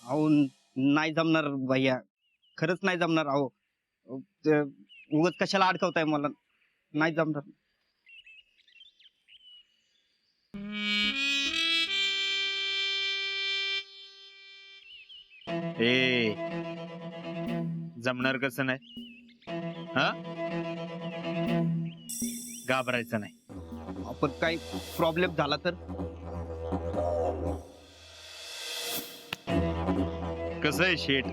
अहो नाही जमणार भैया, खरंच नाही जमणार. अहो उगाच कशाला अडकवताय मला, नाही जमणार. ए जमणार कसं नाही? हा, घाबरायचं नाही. आपण काही प्रॉब्लेम झाला तर? कसं आहे शेठ,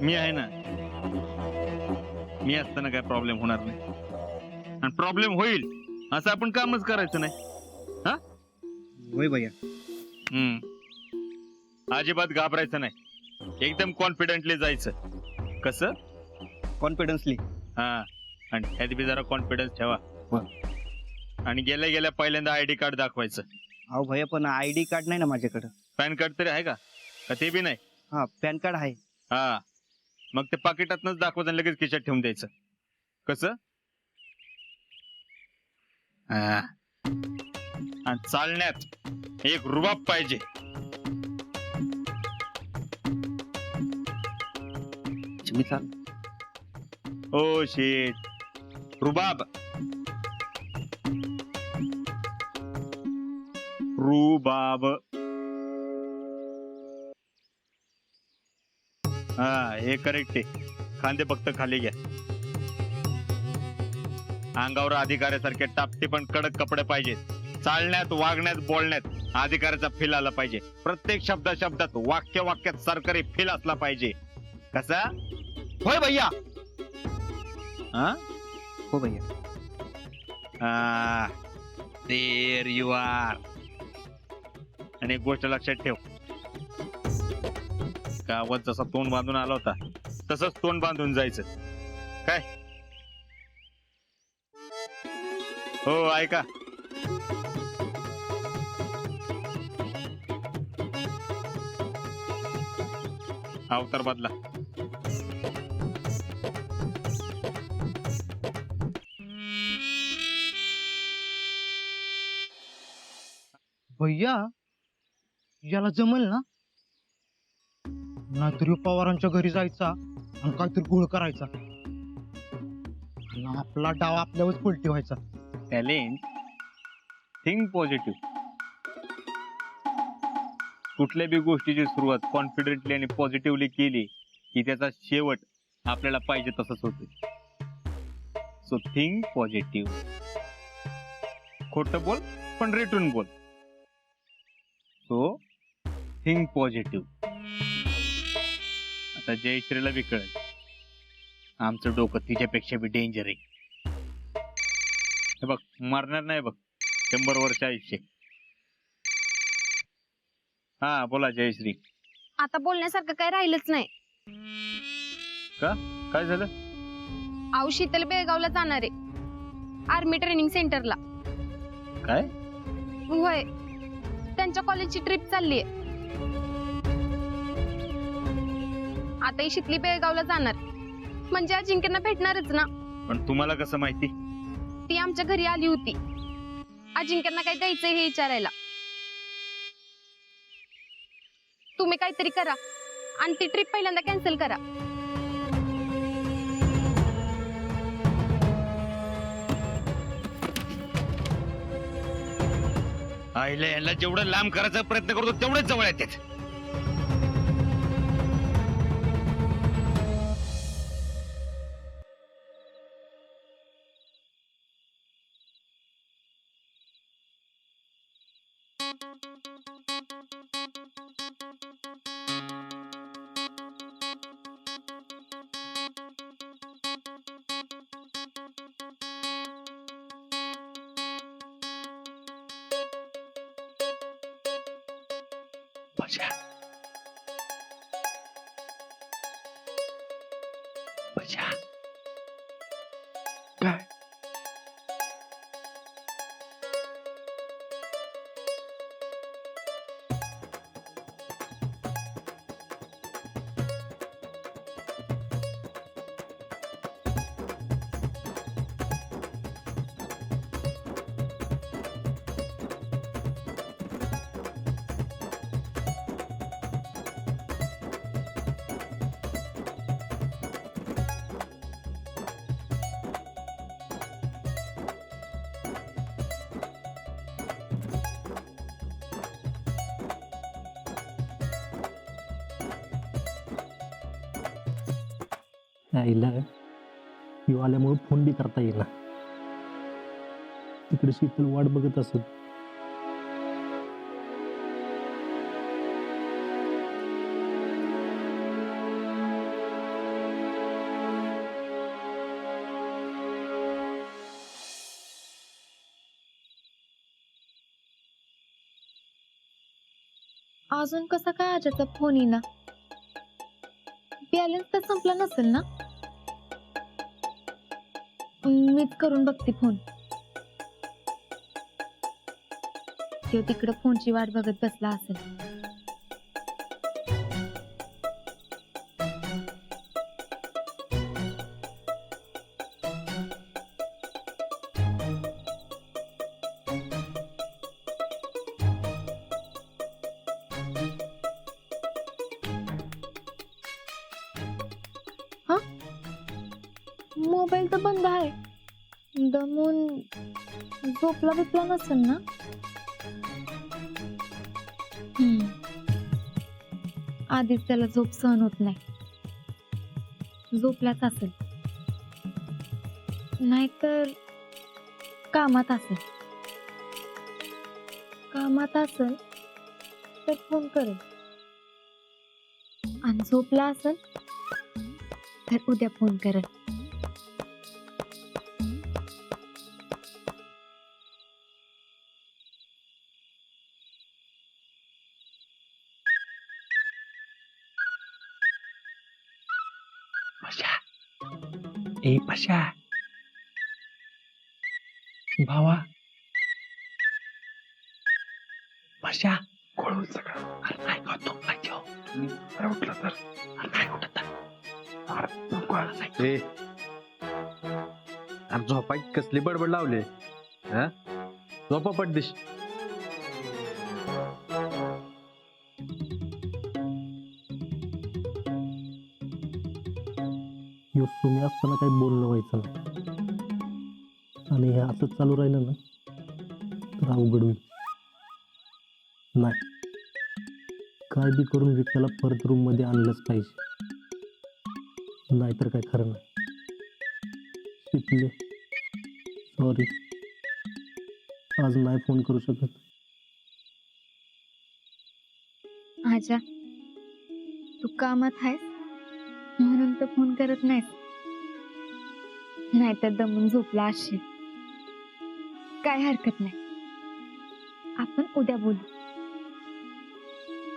मी आहे ना. मी असताना काय प्रॉब्लेम होणार नाही, आणि प्रॉब्लेम होईल असं आपण कामच करायचं नाही. हा, होय भैया. अजिबात घाबरायचं नाही, एकदम कॉन्फिडेंटली जायचं. कसं? कॉन्फिडन्सली. हा, आणि ह्यात बी जरा कॉन्फिडन्स ठेवा. आणि गेल्या गेल्या पहिल्यांदा आयडी कार्ड दाखवायचं. अहो भैया, पण आयडी कार्ड नाही ना माझ्याकडं. पॅन कार्ड तरी आहे का? का ते बी नाही? हा, पॅन कार्ड आहे. हा, मग ते पाकिटातनच दाखवायचं आणि लगेच खिशात ठेवून द्यायचं. कसं? हा, आणि चालण्यात एक रुबाब पाहिजे. मी चाल. ओ शेठ, रुबाब. रुबाब. हा, हे करेक्ट आहे. खांदे फक्त खाली घ्या. अंगावर अधिकाऱ्यासारखे टापटे पण कडक कपडे पाहिजेत. चालण्यात, वागण्यात, बोलण्यात अधिकाऱ्याचा फील आला पाहिजे. प्रत्येक शब्दात, वाक्यात सरकारी फील असला पाहिजे. कसा? होय भैया. हा, हो भैया. There you are. आणि एक गोष्ट लक्षात ठेव, गावात जसा तोंड बांधून आला होता तसंच तोंड बांधून जायचं. काय? हो, ऐका. अवतार बदला. भैया, याला जमल ना? नाहीतरी पवारांच्या घरी जायचा आणि काहीतरी गोळ करायचा आणि आपला डाव आपल्यावर पलटी व्हायचा. Talent, think positive. कुठल्या बी गोष्टीची सुरुवात कॉन्फिडेंटली आणि पॉझिटिव्हली केली की त्याचा शेवट आपल्याला पाहिजे तसंच होते. So think positive. खोटं बोल पण रेटून बोल. So think positive. आता जयश्रीला बी कळेल आमचं डोकं तिच्यापेक्षा बी डेंजर आहे. हे बघ, मरणार नाही बघ, 100 वर्ष आयुष्य. हा, बोला जयश्री. आता बोलण्यासारखं काही राहिलंच नाही. का? काय झालं? आऊ शीतल बेळगावला जाणार आहे, आर्मी ट्रेनिंग सेंटरला. काय? होय, त्यांच्या कॉलेजची ट्रिप चालली आहे. आता ही शितली बेळगावला जाणार, म्हणजे अजिंक्यना भेटणारच ना. पण तुम्हाला कसं माहिती? ती आमच्या घरी आली होती अजिंक्यना काय द्यायचंय हे विचारायला. तुम्ही काहीतरी करा आणि ती ट्रिप पहिल्यांदा कॅन्सल करा. आईला यांना जेवढं लांब करायचा प्रयत्न करतो तेवढेच जवळ येतात. बजा बजा. काय? आईला यो आल्यामुळे फोन बी करता येईना. तिकडे शीतल वाट बघत असत. अजून कसा काय आजाचा फोन येईना? बॅलन्स तर संपला नसेल ना? मीच करून बघते फोन. तो तिकडे फोनची वाट बघत बसला असेल. मोबाईल तर बंद आहे. दमून झोपला बिपला नसेल ना? आधीच त्याला झोप सहन होत नाही. झोपलाच असेल, नाहीतर कामात असेल. कामात असेल तर फोन करेल, आणि झोपला असेल तर उद्या फोन करेल. ए पशा, भावा, पशा, कोण सगळं. अरे नाही का तो पाहिजे. अरे उठला तर. अरे नाही उठत. ए अरे झोपाय कसली बडबड लावले. हा झोपा पडदिश. यो तुम्ही असताना काही बोलणं व्हायचं नाही, आणि हे असंच चालू राहिलं ना तर अवघड होईल. नाही, काय बी करून विक्याला परत रूम मध्ये आणलंच पाहिजे, नाहीतर काय खरं नाही. शिकले, सॉरी, आज नाही फोन करू शकत. आजा, तू कामात आहेस म्हणून तर फोन करत नाहीस, नाहीतर दमून झोपला असशील. काय हरकत नाही, आपण उद्या बोलू.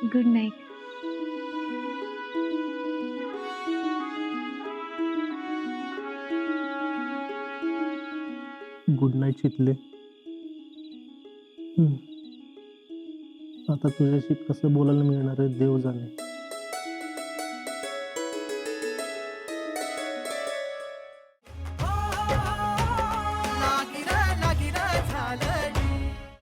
Good night. गुड नाईट शिकले. आता तुझ्याशी कसं बोलायला मिळणार आहे देव जाणे.